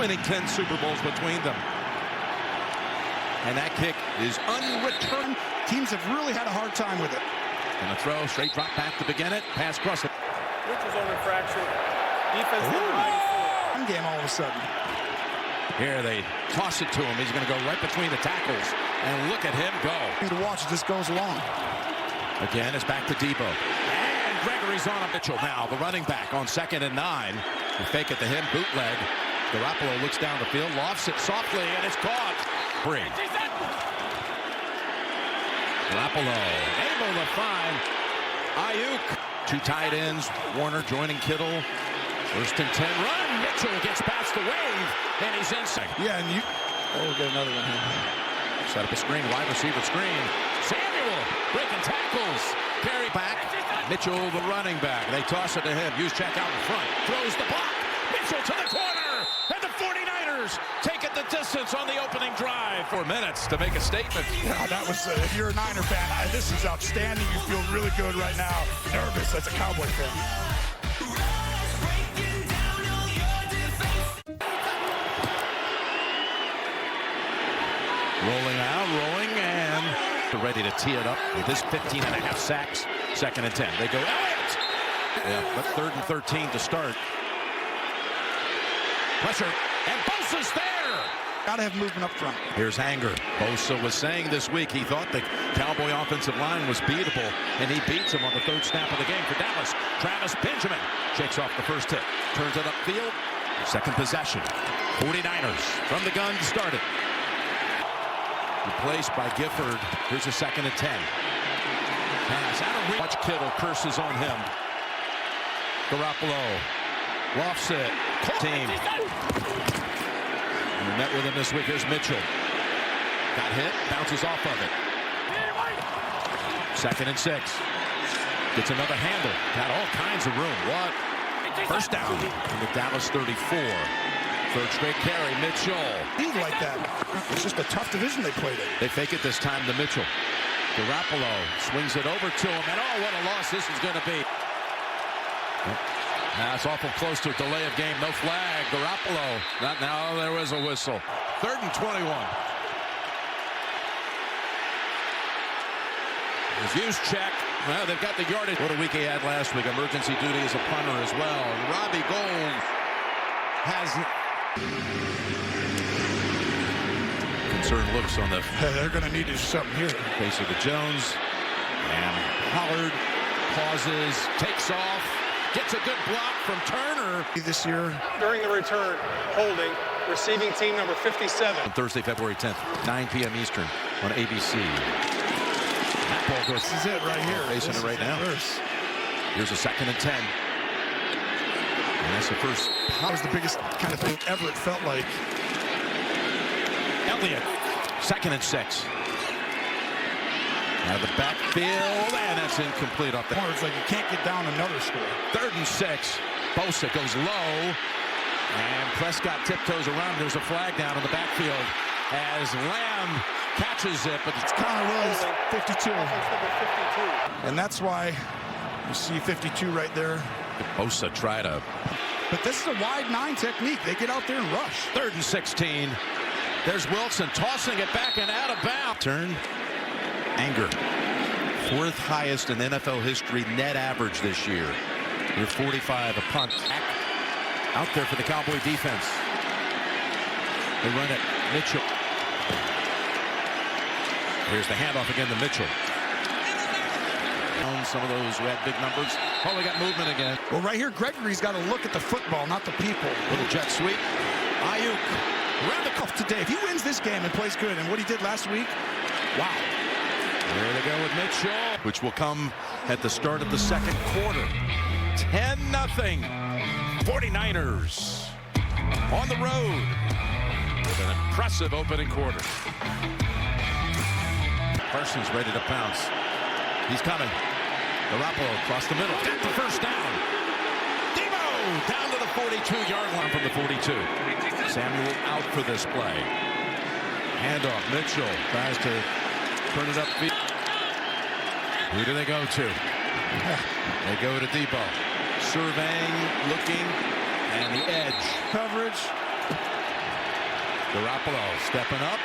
winning 10 Super Bowls between them. And that kick is unreturned. Teams have really had a hard time with it. And a throw, straight drop back to begin it. Pass across it. Mitchell's on infraction. Defense number 94. One game all of a sudden. Here they toss it to him. He's going to go right between the tackles. And look at him go. To watch as this goes along. Again, it's back to Debo. And Gregory's on a Mitchell now. The running back on 2nd and 9. They fake it to him, bootleg. Garoppolo looks down the field, lofts it softly, and it's caught. Free. Garoppolo able to find Ayuk. 2 tight ends. Warner joining Kittle. 1st and 10 run. Mitchell gets past the wave, and he's inside. Yeah, and you. Oh, we'll get another one here. Set up a screen, wide receiver screen. Samuel breaking tackles. Carry back. Mitchell, the running back. They toss it to him. Use check out in front. Throws the block. Mitchell to the corner. And the 49ers take it the distance on the opening drive. 4 minutes to make a statement. Yeah, that was, if you're a Niner fan, this is outstanding. You feel really good right now. Nervous as a Cowboy fan. Rolling out, rolling, and they're ready to tee it up with his 15.5 sacks. 2nd and 10. They go Elliott. Yeah, but 3rd and 13 to start. Pressure, and Bosa's there. Got to have movement up front. Here's Hanger. Bosa was saying this week he thought the Cowboy offensive line was beatable, and he beats him on the 3rd snap of the game for Dallas. Travis Benjamin shakes off the first hit, turns it upfield. 2nd possession. 49ers from the gun to start it. Replaced by Gifford. Here's a 2nd and 10. Pass out of reach. Watch Kittle curses on him. Garoppolo lofts it. Team. We met with him this week. Here's Mitchell. Got hit. Bounces off of it. 2nd and 6. Gets another handle. Got all kinds of room. What? First down in the Dallas 34. 3rd straight carry, Mitchell. He's like that. It's just a tough division they played in. They fake it this time to Mitchell. Garoppolo swings it over to him, and oh, what a loss this is going to be. That's awful close to a delay of game. No flag. Garoppolo. Not now. There was a whistle. 3rd and 21. His use check. Well, they've got the yardage. What a week he had last week. Emergency duty as a punter as well. Robbie Gould has concerned looks on the They're going to need to do something here. face of the Jones. And Pollard pauses, takes off, gets a good block from Turner. This year. During the return, holding, receiving team number 57. On Thursday, February 10th, 9 p.m. Eastern on ABC. That ball goes. This is it right here. Facing it right now. Here's a 2nd and 10. And that's the first. That was the biggest kind of thing ever, it felt like. Elliott, 2nd and 6. Now the backfield, and that's incomplete off the. It's like you can't get down another score. 3rd and 6. Bosa goes low, and Prescott tiptoes around. There's a flag down in the backfield as Lamb catches it, but It's Connor Williams, 52. Offense number 52. And that's why you see 52 right there. Bosa tried to. But this is a wide 9 technique. They get out there and rush. 3rd and 16. There's Wilson tossing it back and out of bounds. Turn. Anger. 4th highest in NFL history net average this year. With 45, a punt. Out there for the Cowboy defense. They run it. Mitchell. Here's the handoff again to Mitchell. Some of those who had big numbers. Oh, we got movement again. Well, right here, Gregory's got to look at the football, not the people. Little jet sweep. Ayuk. Around the cuff today. If he wins this game and plays good, and what he did last week, wow. There they go with Mitchell, which will come at the start of the 2nd quarter. 10-0. 49ers on the road with an impressive opening quarter. Parsons ready to pounce. He's coming. Garoppolo across the middle. Got the first down. Debo down to the 42-yard line from the 42. Samuel out for this play. Handoff. Mitchell tries to turn it upfield. Who do they go to? They go to Debo. Surveying, looking, and the edge. Coverage. Garoppolo stepping up.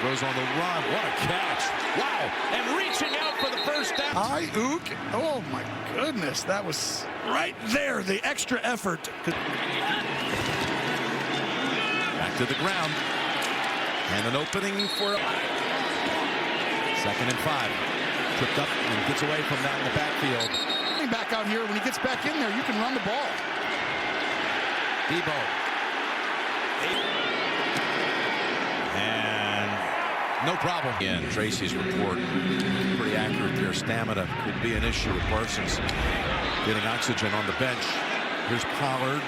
Throws on the run. What a catch. Wow. And reaching out for the first down. Ayuk. Oh, my goodness. That was right there. The extra effort. Back to the ground. And an opening for 2nd and 5. Tripped up and gets away from that in the backfield. Back out here, when he gets back in there, you can run the ball. Debo. And no problem. Again, Tracy's report pretty accurate there. Stamina could be an issue with Parsons getting oxygen on the bench. Here's Pollard.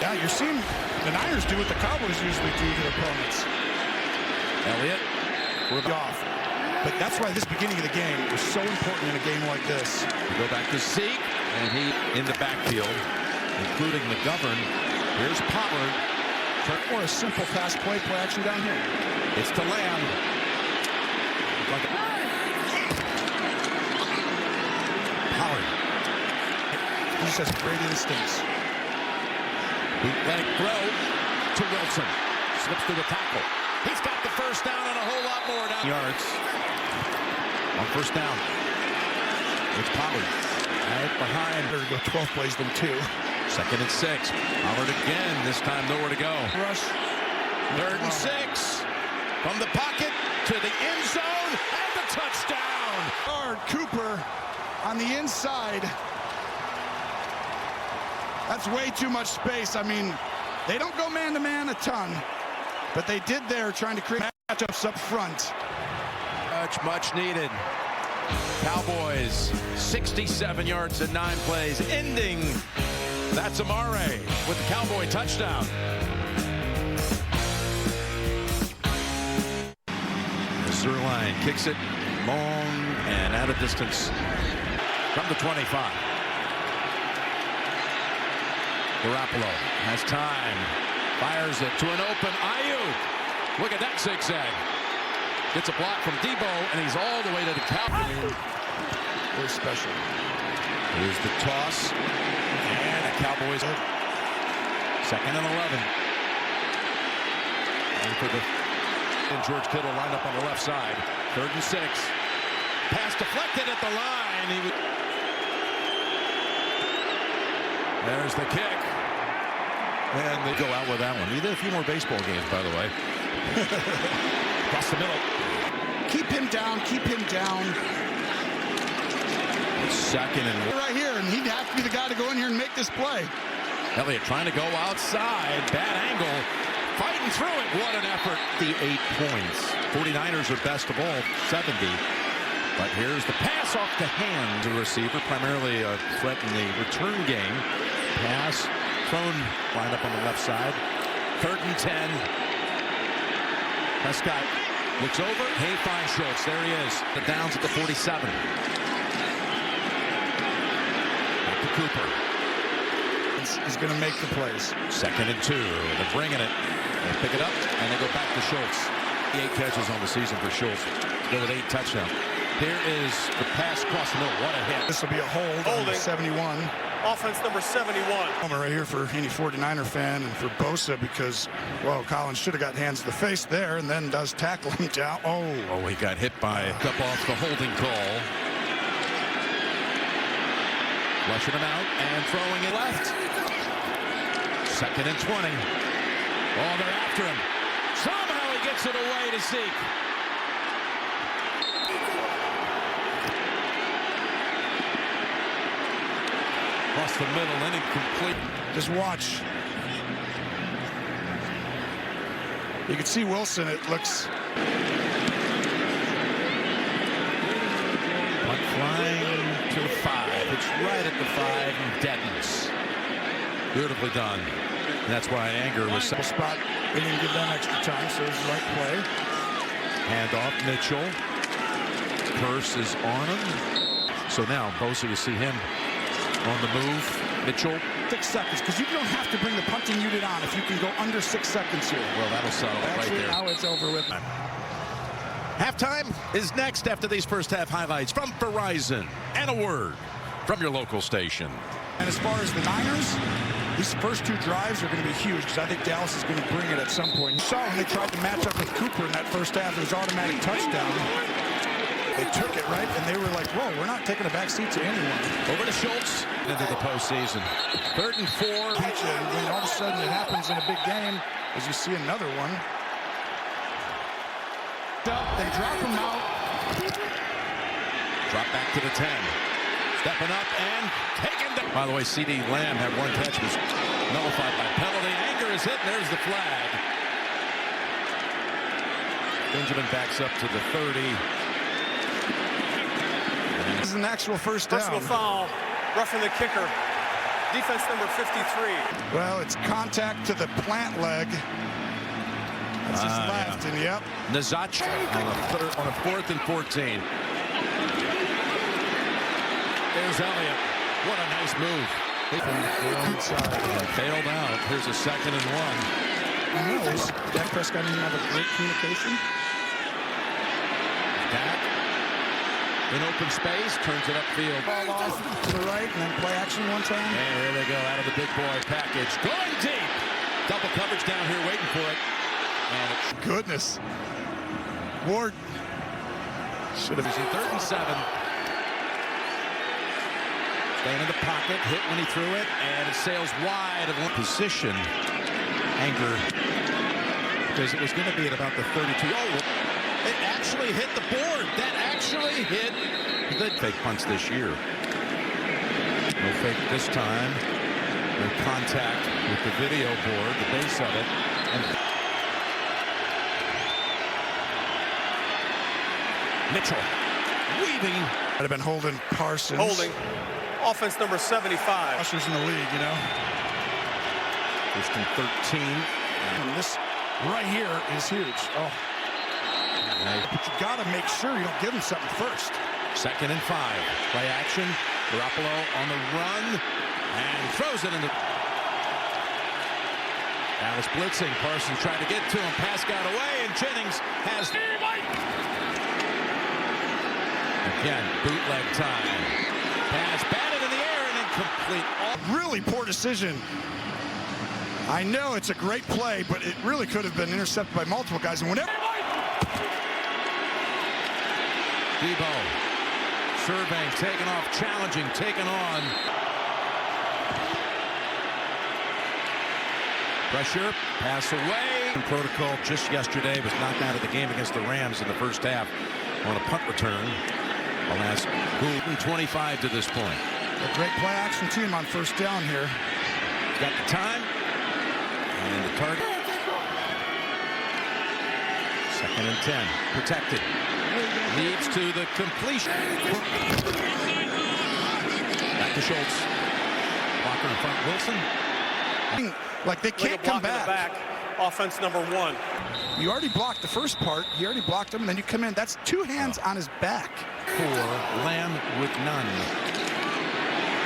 Yeah, you're seeing the Niners do what the Cowboys usually do to their opponents. Elliott. We're off. But that's why this beginning of the game was so important in a game like this. We go back to Zeke, and he in the backfield, including McGovern. Here's Pollard. Or a simple pass play action down here. It's to Lamb. Pollard. He just has great instincts. Bootleg throw to Wilson. Slips through the tackle. He's got the first down and a whole lot more down. Yards. On first down. It's Pollard. Right behind. Better go 12 plays than 2. 2nd and 6. Pollard again. This time nowhere to go. Rush. 3rd and 6. From the pocket to the end zone and the touchdown. Cooper on the inside. That's way too much space. I mean, they don't go man-to-man a ton, but they did there trying to create matchups up front. Much needed. Cowboys 67 yards in 9 plays, ending. That's Amare with the Cowboy touchdown. The Zerline kicks it long and out of distance from the 25. Garoppolo has time, fires it to an open Ayuk. Look at that zigzag. Gets a block from Debo, and he's all the way to the Cowboys. Very special. Here's the toss, and the Cowboys. 2nd and 11. And for and George Kittle lined up on the left side. 3rd and 6. Pass deflected at the line. There's the kick. And they go out with that one. He did a few more baseball games, by the way. Across the middle. Keep him down. Keep him down. 2nd and 1. Right here, and he'd have to be the guy to go in here and make this play. Elliott trying to go outside. Bad angle. Fighting through it. What an effort. The 8 points. 49ers are best of all, 70. But here's the pass off the hand to receiver. Primarily a threat in the return game. Pass thrown. Lined up on the left side. 3rd and 10. Prescott looks over. Hey, finds Schultz. There he is. The downs at the 47. Back to Cooper. He's going to make the plays. 2nd and 2. They're bringing it. They pick it up, and they go back to Schultz. 8 catches on the season for Schultz. Go with 8 touchdowns. Here is the pass across the middle. What a hit. This will be a hold on 71. Offense number 71. Moment right here for any 49er fan and for Bosa because, well, Collins should have got hands to the face there and then does tackle him down. Oh, he got hit by a cup off the holding call. Flushing him out and throwing it left. 2nd and 20. Oh, they're after him. Somehow he gets it away to Zeke. Across the middle and incomplete. Just watch. You can see Wilson. It looks. Punt flying to the 5. It's right at the 5 and deadens. Beautifully done. And that's why anger was Simple spot. They didn't give them extra time, so it was the right play. hand off Mitchell. Curse is on him. So now Bosa, you see him on the move. Mitchell. 6 seconds, because you don't have to bring the punting unit on if you can go under 6 seconds here. Well, that'll settle it right there. Now it's over with. Halftime is next after these first half highlights from Verizon and a word from your local station. And as far as the Niners, These first two drives are going to be huge because I think Dallas is going to bring it at some point. You saw when they tried to match up with Cooper in that first half, it was automatic touchdown. They took it, right? And they were like, whoa, we're not taking a back seat to anyone. Over to Schultz into the postseason. 3rd and 4. And when all of a sudden it happens in a big game, as you see another one. They drop him out. Drop back to the 10. Stepping up and taken down. By the way, C.D. Lamb had one catch, was nullified by penalty. Anger is hit, and there's the flag. Benjamin backs up to the 30. This is an actual first down. Personal foul, roughing the kicker. Defense number 53. Well, it's contact to the plant leg. That's his left, and yep. Nazach on a 4th and 14. There's Elliott. What a nice move. Failed out. Here's a 2nd and 1. Dak Prescott didn't have a great communication. Dak in open space, turns it upfield. Ball off to the right, and then play action one time. And here they go out of the big boy package. Going deep. Double coverage down here waiting for it. And it's Goodness. Ward should have been 3rd and 7. Staying in the pocket, hit when he threw it, and it sails wide of one position. Anger, because it was going to be at about the 32. Oh, it actually hit the board. That actually hit the fake punts this year. No fake this time. No contact with the video board, the base of it. And Mitchell weaving. Might have been holding Parsons. Holding. Offense number 75. Ushers in the league, you know. 1st and 13. And this right here is huge. Oh. But you got to make sure you don't give him something first. 2nd and 5. Play action. Garoppolo on the run and throws it in the. Dallas blitzing. Parsons tried to get to him. Pass got away, and Jennings has. Again, bootleg time. Pass batted in the air and incomplete. Really poor decision. I know it's a great play, but it really could have been intercepted by multiple guys. And whenever. Debo surveying, taking off, challenging, taking on. Pressure, pass away. Protocol just yesterday was knocked out of the game against the Rams in the first half on a punt return. I'll ask who 25 to this point. A great play action team on first down here. Got the time and the target. 2nd and 10, protected. Leads to the completion. Back to Schultz. Blocker in front, Wilson. Like they can't come back. Offense number 1. You already blocked the first part. You already blocked him, and then you come in. That's 2 hands on his back. 4, Lamb with none.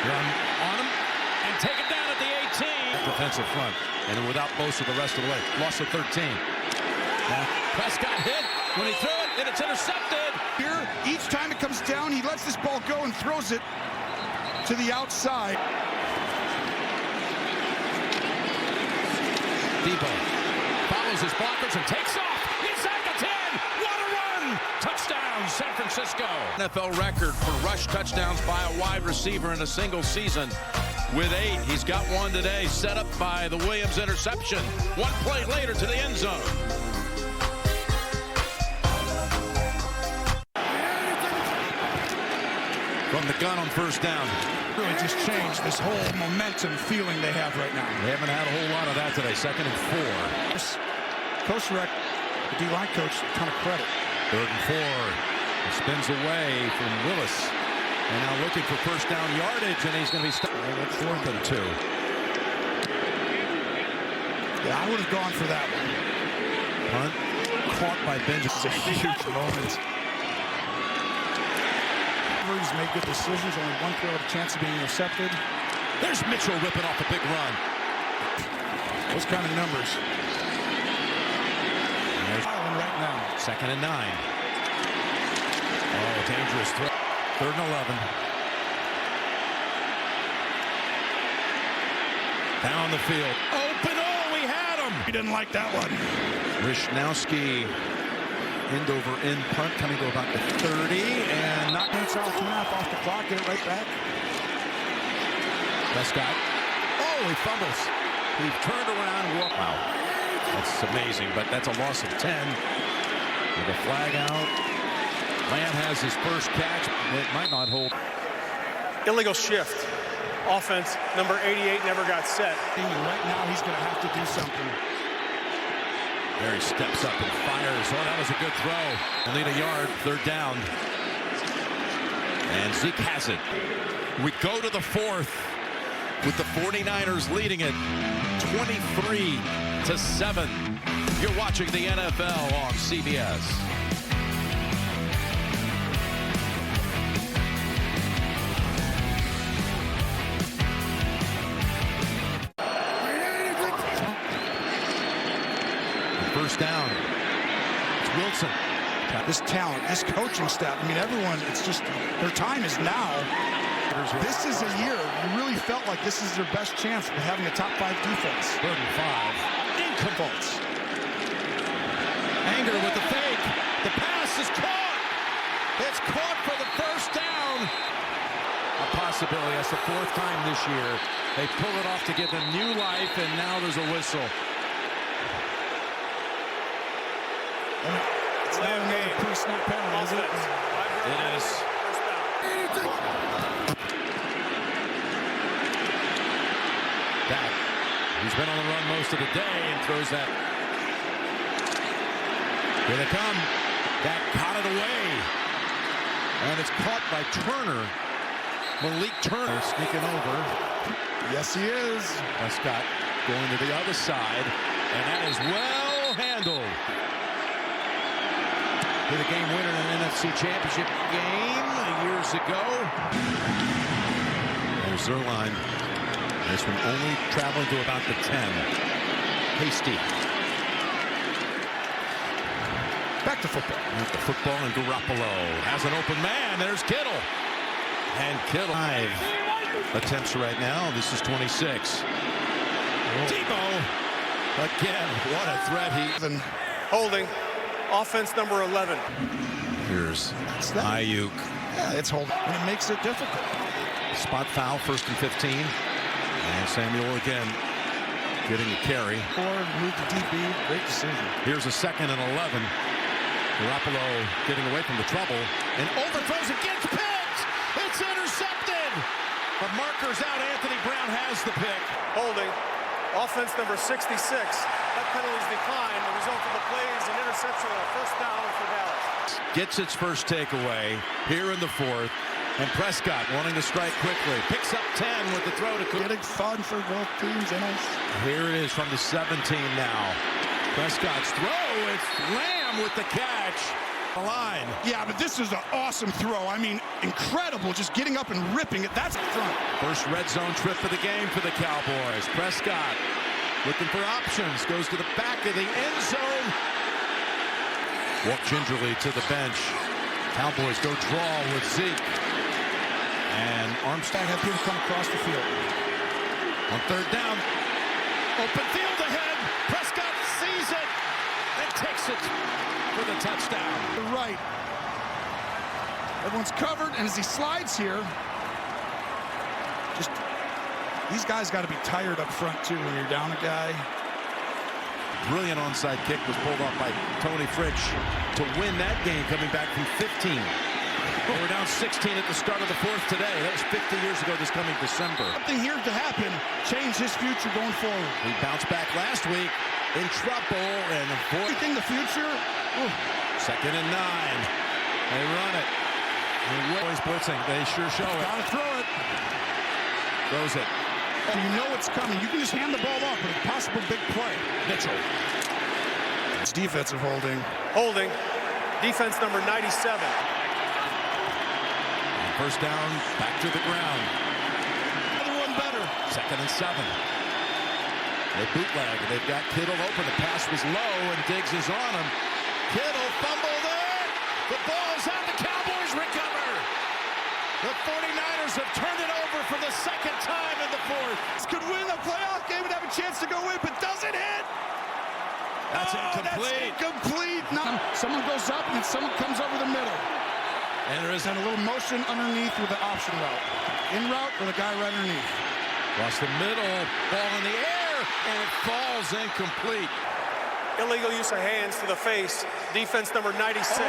Run on him and take it down at the 18. Defensive front, and without most of the rest of the way. Loss of 13. Now, Prescott hit when he threw it, and it's intercepted. Here, each time it comes down, he lets this ball go and throws it to the outside. Debo follows his blockers and takes off. Inside the 10. What a run! Touchdown, San Francisco. NFL record for rush touchdowns by a wide receiver in a single season with 8. He's got one today, set up by the Williams interception. One play later to the end zone. From the gun on first down. Really just changed this whole momentum feeling they have right now. They haven't had a whole lot of that today. 2nd and 4. Coach Rec, the D-line coach, a ton of credit. 3rd and 4. He spins away from Willis. And now looking for first down yardage, and he's going to be stuck. 4th and 2. Yeah, I would have gone for that one. Punt caught by Benjamin. It's a huge moment. He's made good decisions. Only one throw with a chance of being intercepted. There's Mitchell ripping off a big run. Those kind of numbers. Right now. 2nd and 9. Oh, dangerous throw. 3rd and 11. Down the field. Open. Oh, we had him. He didn't like that one. Wishnowski. End over end punt coming to about the 30. And not Minutes off, 2.5 off the clock. Get it right back. Prescott. Oh, he fumbles. He turned around. Wow. That's amazing, but that's a loss of 10. With a flag out. Lamb has his first catch. It might not hold. Illegal shift. Offense, number 88 never got set. Right now, he's going to have to do something. There he steps up and fires. Oh, that was a good throw. They'll need a yard. Third down. And Zeke has it. We go to the fourth with the 49ers leading it 23-7. You're watching the NFL on CBS. First down. It's Wilson. This talent, this coaching staff, I mean, everyone, it's just, their time is now. This is a year, you really felt like this is their best chance of having a top 5 defense. 3rd and 5. Incomplete. Anger with the fake. The pass is caught. It's caught for the first down. A possibility. That's the 4th time this year. They pull it off to give them new life, and now there's a whistle. It's not another pre-snap penalty, is it? It is. Dak, he's been on the run most of the day and throws that. Here they come. Dak caught it away. And it's caught by Turner. Malik Turner sneaking over. Yes, he is. Prescott going to the other side. And that is well handled. Hit a game winner in an NFC Championship game years ago. There's their line. This one only traveling to about the 10. Hasty. Back to football. Back to football, and Garoppolo has an open man. There's Kittle. And Kittle. 5 attempts right now. This is 26. Tebow. Again, what a threat. Holding. Offense number 11. Here's Ayuk. Yeah, it's holding. And it makes it difficult. Spot foul, 1st and 15. And Samuel again getting a carry. Or move to DB. Great decision. Here's a 2nd and 11. Garoppolo getting away from the trouble. And overthrows it, gets picked! It's intercepted! The marker's out. Anthony Brown has the pick. Holding. Offense number 66. That penalty's declined. The result of the play is an interception and a first down for Dallas. Gets its first takeaway here in the 4th. And Prescott wanting to strike quickly. Picks up 10 with the throw to Cooper. Getting fun for both teams. Here it is from the 17 now. Prescott's throw. It's Lamb with the catch. The line. Yeah, but this is an awesome throw. I mean, incredible. Just getting up and ripping it. That's front. First red zone trip of the game for the Cowboys. Prescott looking for options. Goes to the back of the end zone. Walk gingerly to the bench. Cowboys go draw with Zeke. And Armstead Have people come across the field. on 3rd down. Open field ahead. Prescott sees it and takes it for the touchdown. To the right. Everyone's covered, and as he slides here, just these guys got to be tired up front too when you're down a guy. Brilliant onside kick was pulled off by Tony Fritsch to win that game, coming back from 15. They were down 16 at the start of the 4th today. That was 50 years ago this coming December. Something here to happen, change his future going forward. He bounced back last week, in trouble, and the 4th. You think the future? Ooh. 2nd and 9. They run it. Boys blitzing. They sure show it. Gotta throw it. Throws it. And you know it's coming. You can just hand the ball off with a possible big play. Mitchell. It's defensive holding. Holding. Defense number 97. First down, back to the ground. Another one better. 2nd and 7. They bootleg. They've got Kittle open. The pass was low, and Diggs is on him. Kittle fumbled it. The ball's out. The Cowboys recover. The 49ers have turned it over for the 2nd time in the 4th. This could win a playoff game go in, but doesn't hit. That's incomplete. That's incomplete. No. Someone goes up and then someone comes over the middle. And there is And a little motion underneath with the option route. In route with a guy right underneath. across the middle, ball in the air, and it falls incomplete. Illegal use of hands to the face. Defense number 96.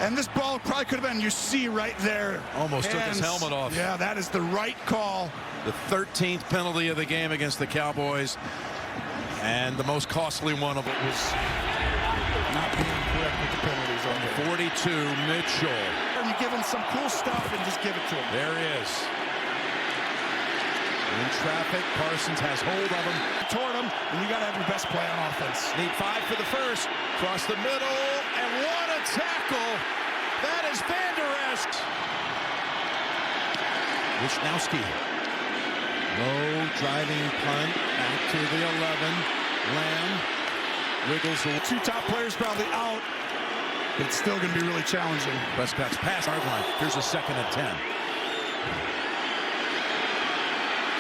And this ball probably could have been, you see right there. Almost took his Hands. helmet off. Yeah, that is the right call. The 13th penalty of the game against the Cowboys, and the most costly one of it was Not being correct with the penalties on here. 42, Mitchell. And you give him some cool stuff and just give it to him. There he is. In traffic, Parsons has hold of him. Toward him, and you got to have your best play on offense. Need 5 for the first. Across the middle, and what a tackle. That is Van Der Esch. Wisnowski. Low driving punt. Back to the 11. Lamb wiggles the Two top players probably out, but it's still going to be really challenging. Prescott's pass hard line. Here's a 2nd and 10.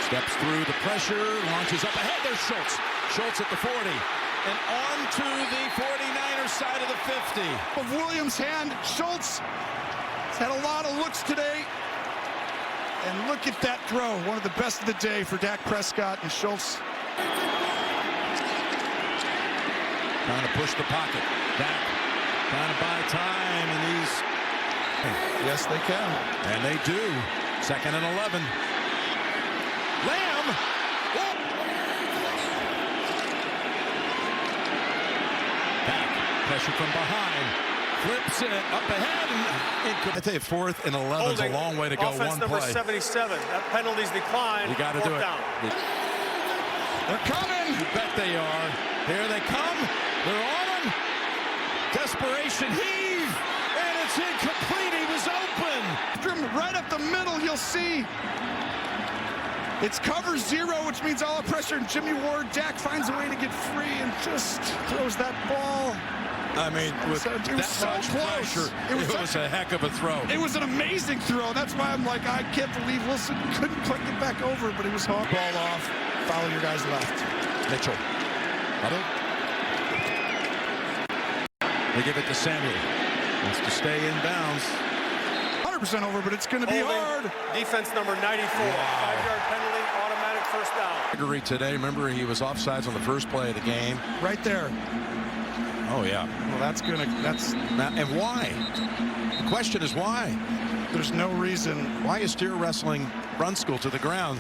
Steps through the pressure, launches up ahead. There's Schultz. Schultz at the 40. And on to the 49ers side of the 50. Of Williams' hand, Schultz has had a lot of looks today. And look at that throw. One of the best of the day for Dak Prescott, and Schultz. Trying to push the pocket. Dak trying to buy time, and he's... Yes, they can. And they do. 2nd and 11. Lamb! Whoop! Back. Pressure from behind. Flips it up ahead. And I tell you, 4th and 11 is a long way to go. Offense One number play. 77. That penalty's declined. You got to do it. Down. They're coming. You bet they are. Here they come. They're on him. Desperation heave. And it's incomplete. He was open. Right up the middle, you'll see. It's cover 0, which means all the pressure. And Jimmy Ward, Dak finds a way to get free and just throws that ball. I mean, with it was that so much close. pressure, It it was a heck of a throw. It was an amazing throw. That's why I'm like, I can't believe Wilson couldn't click it back over, but it was hard. Ball off. Follow your guys left. Mitchell. Huddle. They give it to Samuel. Wants to stay in bounds. 100% over, but it's going to be hard. Defense number 94. 5-yard penalty, automatic first down. Gregory today, remember he was offsides on the first play of the game. Right there. Oh, yeah. Well, that's And why? The question is why? There's no reason. Why is steer wrestling run school to the ground?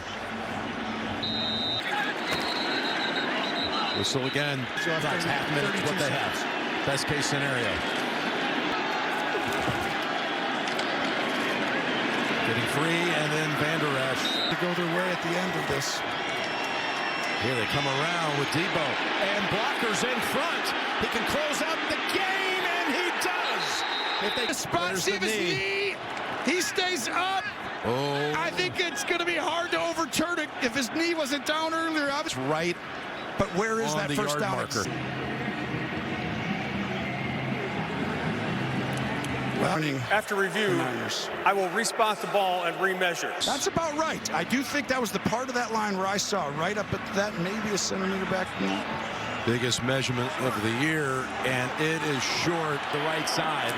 Whistle again. That's half minute. What they have. Best case scenario. Getting free, and then Van Der Esch. To go their way at the end of this. Here they come around with Debo. And blockers in front. He can close out the game, and he does. If they spot Stevens' knee, he stays up. Oh. I think it's going to be hard to overturn it if his knee wasn't down earlier. It's right. But where is on that the first yard down marker? After review, I will respot the ball and remeasure. That's about right. I do think that was the part of that line where I saw right up at that, maybe a centimeter back. Biggest measurement of the year, and it is short the right side.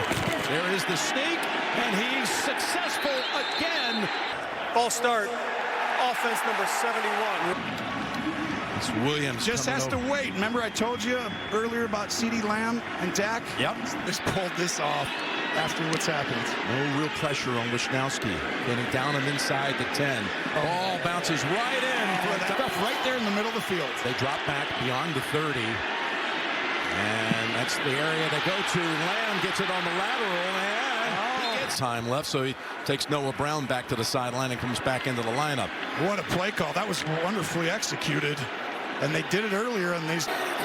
There is the sneak, and he's successful again. False start. Offense number 71. It's Williams. Just has to wait. Remember I told you earlier about CeeDee Lamb and Dak? Yep. Just pulled this off after what's happened. No real pressure on Wisnowski. Getting down him inside the 10. Ball bounces right in. Stuff right there in the middle of the field. They drop back beyond the 30. And that's the area they go to. Lamb gets it on the lateral, and he gets time left, so he takes Noah Brown back to the sideline and comes back into the lineup. What a play call. That was wonderfully executed. And they did it earlier, and they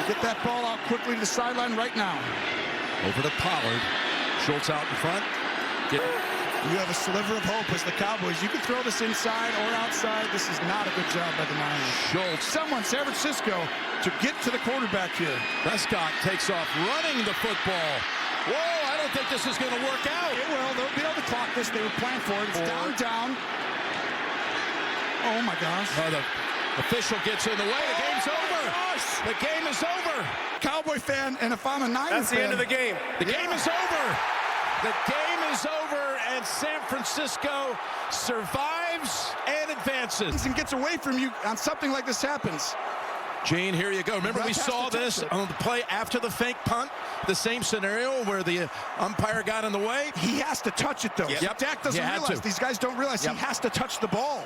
get that ball out quickly to the sideline right now. Over to Pollard. Schultz out in front. You have a sliver of hope as the Cowboys. You can throw this inside or outside. This is not a good job by the Niners. Schultz. Someone, San Francisco, to get to the quarterback here. Prescott takes off running the football. Whoa, I don't think this is going to work out. It will. They'll be able to clock this. They were planning for it. It's down. Oh, my gosh. The official gets in the way. The game's over. The game is over. Cowboy fan, and if I'm a Niners That's the fan, end of the game. The game is over. The game is over, and San Francisco survives and advances. and gets away from you on something like this happens. Gene, here you go. Remember, we Ref has saw to touch this it. on the play after the fake punt, the same scenario where the umpire got in the way. He has to touch it, though. Yep. Dak doesn't He had realize. to. These guys don't realize Yep. he has to touch the ball.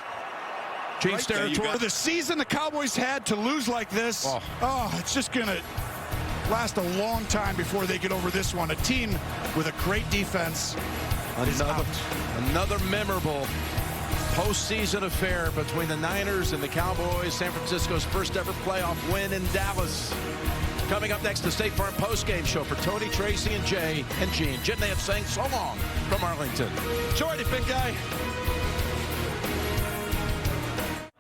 Gene's territory. For the season the Cowboys had to lose like this, it's just going to last a long time before they get over this one. A team with a great defense is out. Another memorable postseason affair between the Niners and the Cowboys. San Francisco's first ever playoff win in Dallas. Coming up next, the State Farm postgame show for Tony, Tracy, and Jay and Gene. Jim Nance saying so long from Arlington. Enjoyed it, big guy.